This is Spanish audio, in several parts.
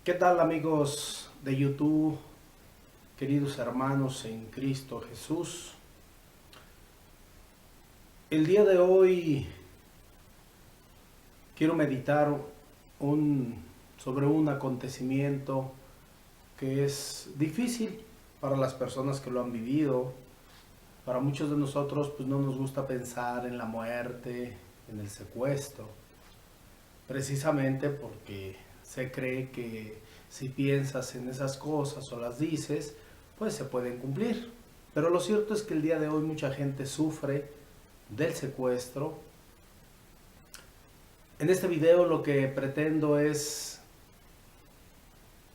¿Qué tal, amigos de YouTube, queridos hermanos en Cristo Jesús? El día de hoy quiero meditar sobre un acontecimiento que es difícil para las personas que lo han vivido. Para muchos de nosotros pues no nos gusta pensar en la muerte, en el secuestro, precisamente porque se cree que si piensas en esas cosas o las dices, pues se pueden cumplir. Pero lo cierto es que el día de hoy mucha gente sufre del secuestro. En este video lo que pretendo es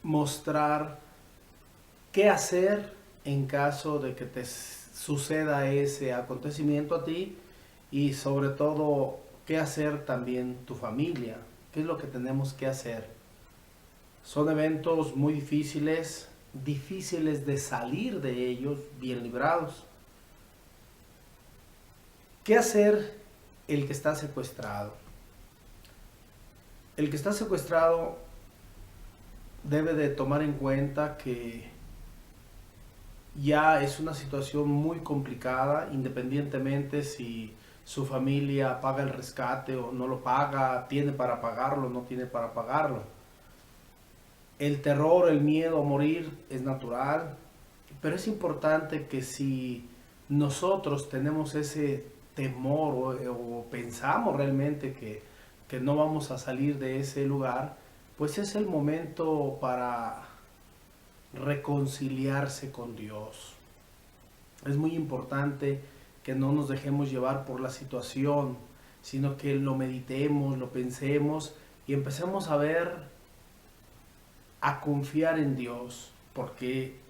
mostrar qué hacer en caso de que te suceda ese acontecimiento a ti y sobre todo qué hacer también tu familia, qué es lo que tenemos que hacer. Son eventos muy difíciles de salir de ellos bien librados. ¿Qué hacer el que está secuestrado? El que está secuestrado debe de tomar en cuenta que ya es una situación muy complicada, independientemente si su familia paga el rescate o no lo paga, tiene para pagarlo o no tiene para pagarlo. El terror, el miedo a morir es natural, pero es importante que si nosotros tenemos ese temor o pensamos realmente que no vamos a salir de ese lugar, pues es el momento para reconciliarse con Dios. Es muy importante que no nos dejemos llevar por la situación, sino que lo meditemos, lo pensemos y empecemos a confiar en Dios, porque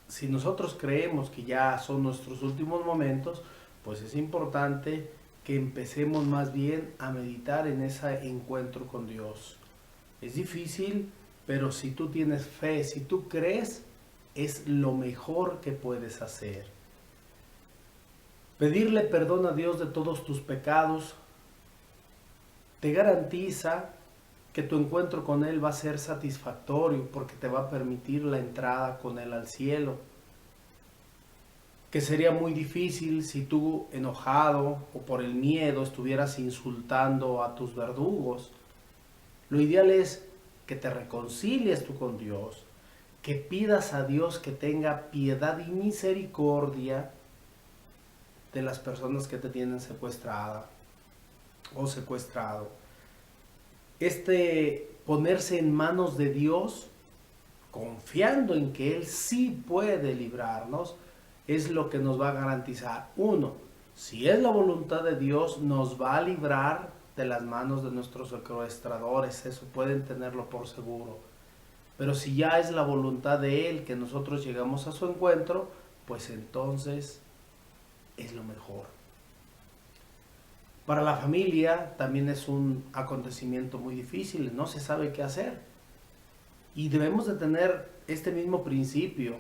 si nosotros creemos que ya son nuestros últimos momentos, pues es importante que empecemos más bien a meditar en ese encuentro con Dios. Es difícil, pero si tú tienes fe, si tú crees, es lo mejor que puedes hacer. Pedirle perdón a Dios de todos tus pecados te garantiza que tu encuentro con Él va a ser satisfactorio porque te va a permitir la entrada con Él al cielo. Que sería muy difícil si tú, enojado o por el miedo, estuvieras insultando a tus verdugos. Lo ideal es que te reconcilies tú con Dios, que pidas a Dios que tenga piedad y misericordia de las personas que te tienen secuestrada o secuestrado. Ponerse en manos de Dios, confiando en que Él sí puede librarnos, es lo que nos va a garantizar. Uno, si es la voluntad de Dios, nos va a librar de las manos de nuestros secuestradores, eso pueden tenerlo por seguro. Pero si ya es la voluntad de Él que nosotros llegamos a su encuentro, pues entonces es lo mejor. Para la familia también es un acontecimiento muy difícil, no se sabe qué hacer. Y debemos de tener este mismo principio,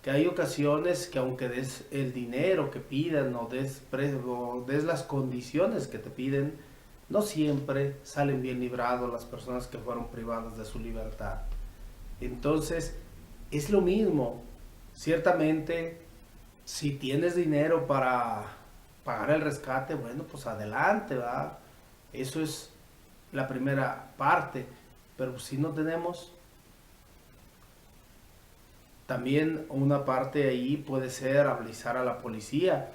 que hay ocasiones que aunque des el dinero que pidan o des las condiciones que te piden, no siempre salen bien librados las personas que fueron privadas de su libertad. Entonces, es lo mismo. Ciertamente, si tienes dinero para pagar el rescate, bueno, pues adelante, ¿verdad? Eso es la primera parte. Pero si no tenemos, también una parte ahí puede ser avisar a la policía.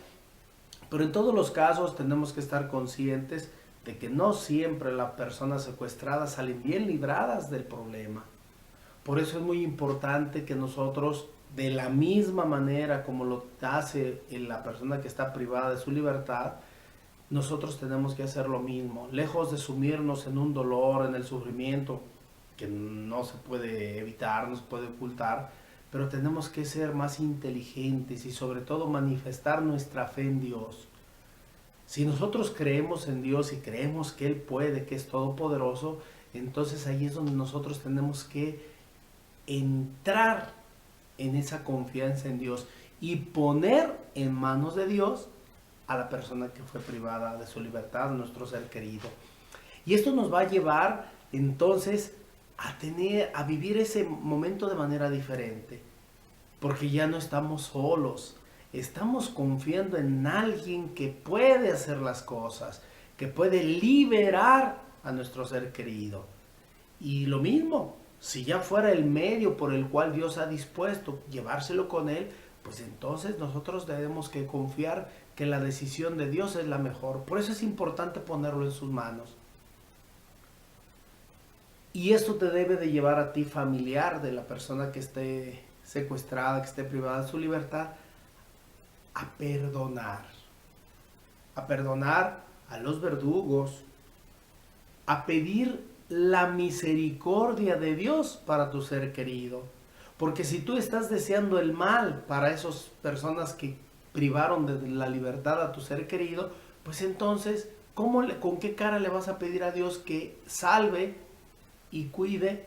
Pero en todos los casos tenemos que estar conscientes de que no siempre las personas secuestradas salen bien libradas del problema. Por eso es muy importante que nosotros, de la misma manera como lo hace la persona que está privada de su libertad, nosotros tenemos que hacer lo mismo. Lejos de sumirnos en un dolor, en el sufrimiento, que no se puede evitar, no se puede ocultar, pero tenemos que ser más inteligentes y sobre todo manifestar nuestra fe en Dios. Si nosotros creemos en Dios y creemos que Él puede, que es todopoderoso, entonces ahí es donde nosotros tenemos que entrar en esa confianza en Dios y poner en manos de Dios a la persona que fue privada de su libertad, nuestro ser querido. Y esto nos va a llevar entonces a vivir ese momento de manera diferente, porque ya no estamos solos, estamos confiando en alguien que puede hacer las cosas, que puede liberar a nuestro ser querido. Y lo mismo, si ya fuera el medio por el cual Dios ha dispuesto llevárselo con él, pues entonces nosotros debemos que confiar que la decisión de Dios es la mejor. Por eso es importante ponerlo en sus manos. Y esto te debe de llevar a ti, familiar de la persona que esté secuestrada, que esté privada de su libertad, a perdonar. A perdonar a los verdugos, a pedir la misericordia de Dios para tu ser querido. Porque si tú estás deseando el mal para esas personas que privaron de la libertad a tu ser querido, pues entonces, ¿con qué cara le vas a pedir a Dios que salve y cuide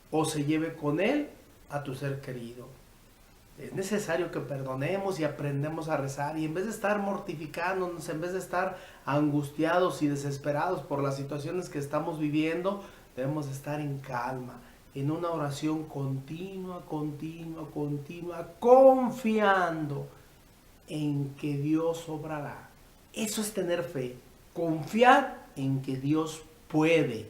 o se lleve con él a tu ser querido? Es necesario que perdonemos y aprendemos a rezar, y en vez de estar mortificándonos, en vez de estar angustiados y desesperados por las situaciones que estamos viviendo, debemos estar en calma, en una oración continua, confiando en que Dios obrará. Eso es tener fe, confiar en que Dios puede.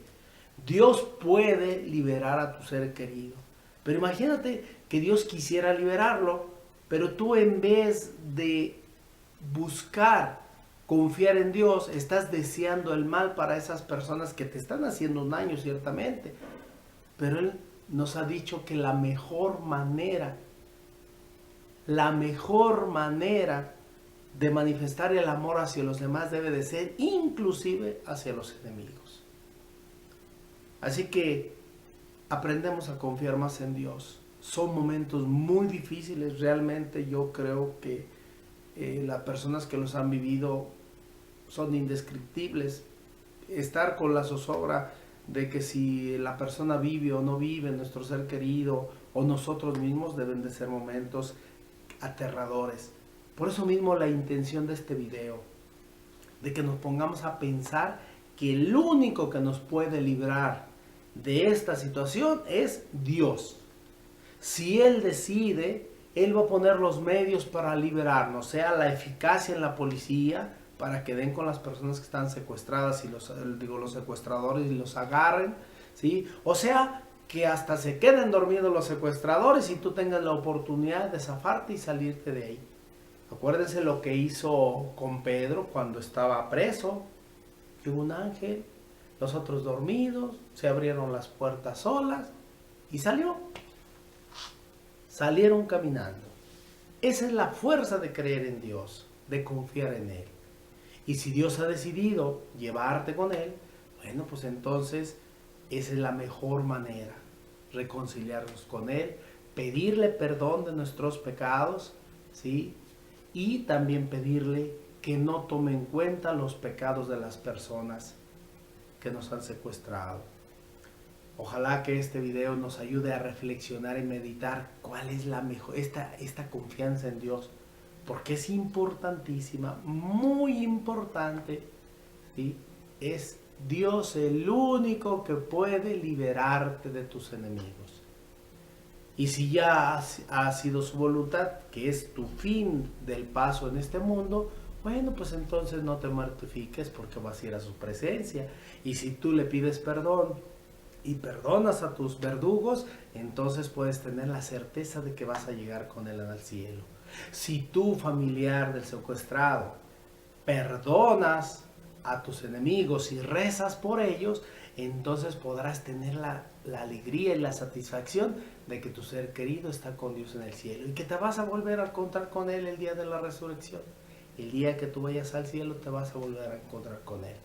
Dios puede liberar a tu ser querido. Pero imagínate que Dios quisiera liberarlo, pero tú, en vez de buscar confiar en Dios, estás deseando el mal para esas personas que te están haciendo un daño, ciertamente. Pero Él nos ha dicho que la mejor manera de manifestar el amor hacia los demás debe de ser inclusive hacia los enemigos. Así que aprendemos a confiar más en Dios. Son momentos muy difíciles, realmente yo creo que las personas que los han vivido son indescriptibles. Estar con la zozobra de que si la persona vive o no vive, nuestro ser querido o nosotros mismos, deben de ser momentos aterradores. Por eso mismo la intención de este video, de que nos pongamos a pensar que el único que nos puede librar de esta situación es Dios. Si Él decide, Él va a poner los medios para liberarnos, sea la eficacia en la policía, para que den con las personas que están secuestradas y los secuestradores y los agarren, ¿sí? O sea, que hasta se queden dormidos los secuestradores y tú tengas la oportunidad de zafarte y salirte de ahí. Acuérdense lo que hizo con Pedro cuando estaba preso. Llegó un ángel, los otros dormidos, se abrieron las puertas solas y salió. Salieron caminando. Esa es la fuerza de creer en Dios, de confiar en Él. Y si Dios ha decidido llevarte con Él, bueno, pues entonces esa es la mejor manera, reconciliarnos con Él, pedirle perdón de nuestros pecados, ¿sí? Y también pedirle que no tome en cuenta los pecados de las personas que nos han secuestrado. Ojalá que este video nos ayude a reflexionar y meditar cuál es la mejor, esta confianza en Dios, porque es importantísima, muy importante, ¿sí? Es Dios el único que puede liberarte de tus enemigos. Y si ya ha sido su voluntad, que es tu fin del paso en este mundo, bueno, pues entonces no te mortifiques, porque vas a ir a su presencia. Y si tú le pides perdón y perdonas a tus verdugos, entonces puedes tener la certeza de que vas a llegar con él al cielo. Si tú, familiar del secuestrado, perdonas a tus enemigos y rezas por ellos, entonces podrás tener la alegría y la satisfacción de que tu ser querido está con Dios en el cielo y que te vas a volver a encontrar con Él el día de la resurrección. El día que tú vayas al cielo te vas a volver a encontrar con Él.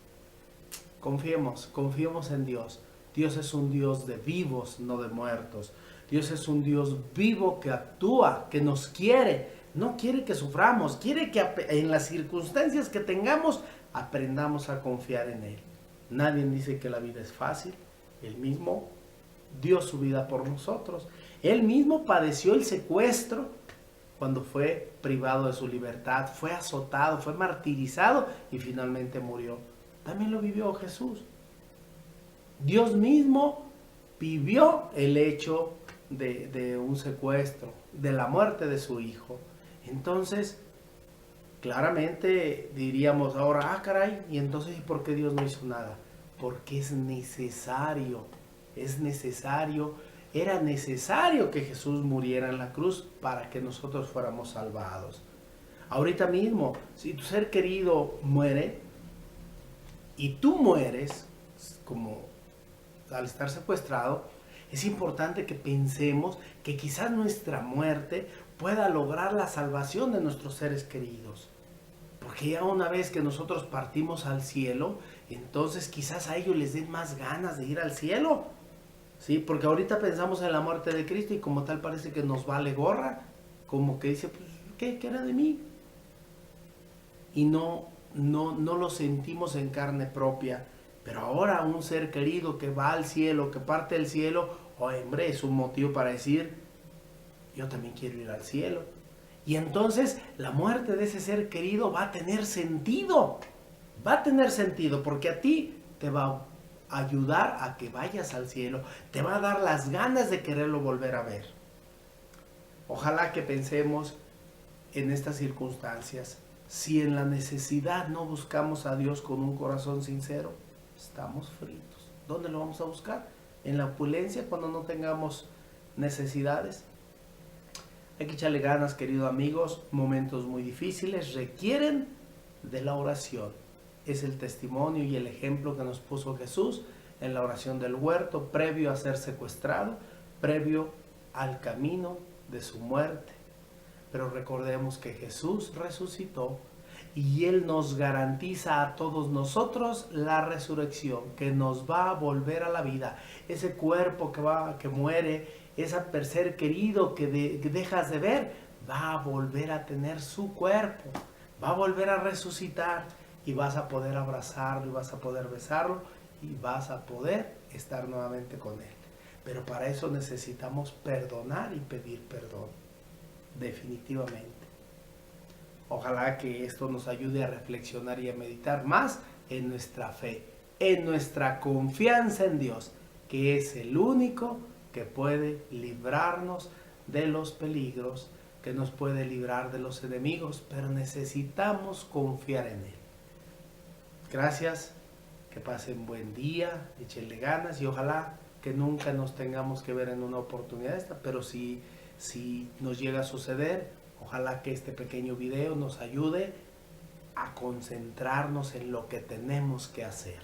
Confiemos en Dios. Dios es un Dios de vivos, no de muertos. Dios es un Dios vivo que actúa, que nos quiere. No quiere que suframos, quiere que en las circunstancias que tengamos aprendamos a confiar en Él. Nadie dice que la vida es fácil. Él mismo dio su vida por nosotros. Él mismo padeció el secuestro cuando fue privado de su libertad, fue azotado, fue martirizado y finalmente murió. También lo vivió Jesús. Dios mismo vivió el hecho de un secuestro, de la muerte de su hijo. Entonces, claramente diríamos ahora, ah, caray, y entonces, ¿y por qué Dios no hizo nada? Porque es necesario, era necesario que Jesús muriera en la cruz para que nosotros fuéramos salvados. Ahorita mismo, si tu ser querido muere y tú mueres, como al estar secuestrado, es importante que pensemos que quizás nuestra muerte pueda lograr la salvación de nuestros seres queridos. Porque ya una vez que nosotros partimos al cielo, entonces quizás a ellos les den más ganas de ir al cielo. ¿Sí? Porque ahorita pensamos en la muerte de Cristo y como tal parece que nos vale gorra. Como que dice, pues, ¿qué era de mí? Y no lo sentimos en carne propia. Pero ahora un ser querido que va al cielo, que parte del cielo, hombre, es un motivo para decir, yo también quiero ir al cielo. Y entonces la muerte de ese ser querido va a tener sentido. Va a tener sentido porque a ti te va a ayudar a que vayas al cielo. Te va a dar las ganas de quererlo volver a ver. Ojalá que pensemos en estas circunstancias. Si en la necesidad no buscamos a Dios con un corazón sincero, estamos fritos. ¿Dónde lo vamos a buscar? ¿En la opulencia cuando no tengamos necesidades? Hay que echarle ganas, queridos amigos. Momentos muy difíciles requieren de la oración. Es el testimonio y el ejemplo que nos puso Jesús en la oración del huerto, previo a ser secuestrado, previo al camino de su muerte. Pero recordemos que Jesús resucitó y Él nos garantiza a todos nosotros la resurrección, que nos va a volver a la vida. Ese cuerpo que muere, ese ser querido que dejas de ver, va a volver a tener su cuerpo, va a volver a resucitar y vas a poder abrazarlo y vas a poder besarlo y vas a poder estar nuevamente con Él. Pero para eso necesitamos perdonar y pedir perdón, definitivamente. Ojalá que esto nos ayude a reflexionar y a meditar más en nuestra fe, en nuestra confianza en Dios, que es el único que puede librarnos de los peligros, que nos puede librar de los enemigos, pero necesitamos confiar en Él. Gracias, que pasen buen día, échenle ganas y ojalá que nunca nos tengamos que ver en una oportunidad esta, pero si nos llega a suceder, ojalá que este pequeño video nos ayude a concentrarnos en lo que tenemos que hacer.